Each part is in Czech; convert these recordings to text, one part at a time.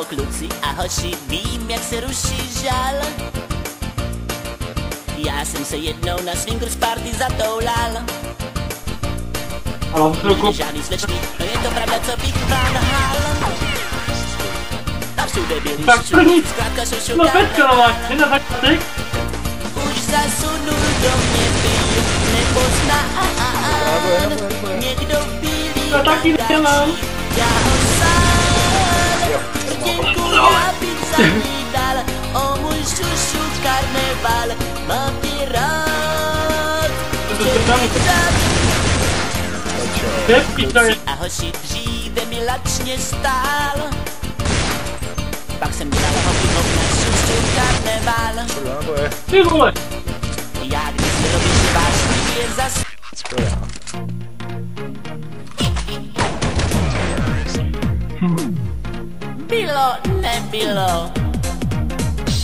kluci a hoši, vím, jak se ruší žal. Já jsem se jednou na swingers party zatoulal. Není žádný slečný, no je to pravda, co bych vám lhal. A všude byli šušuky, zkrátka šušukala. Už zasunul do mě byl nepoznán. Někdo bílý dačí, já ho sám. Rtěnku já bych za ní dal, o můj šušu karneval. Mám ty rád, a hoši dříve mi lačně stál. Pak jsem dělal hop na šušu karneval. Ty vole! Já když mi robíš vážný je zas... Bylo, nebylo.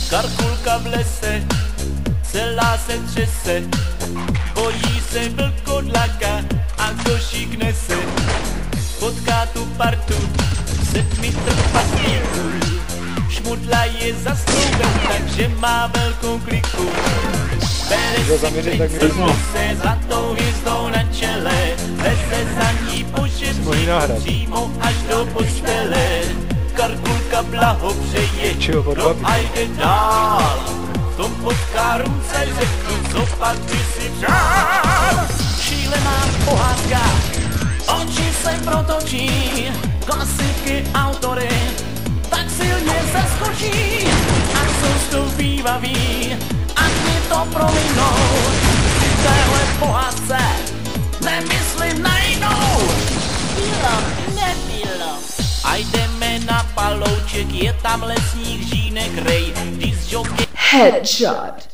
Karkulka v lese, celá se třese, bojí se vlkodlaka a košík nese. Potká tu partu, 7 trpaslíků, šmudla je zastoupen, takže má velkou kliku. Bere si princeznu se zlatou hvězdou na čele, leze za ní po žebříku přímo až do postele. Karkulka blahopřeje, no a jde dál. V tom potká ruce řeknu, co pak by si přál. Šílená pohádka, oči se protočí, klasiky autory tak silně zaskočí. Ať jsou s tou bývaví, ať mi to prominou. V téhle pohádce nemyslím na jinou. Bylo, nebylo. A jdeme na palouček, je tam lesních žínek rej. Headshot.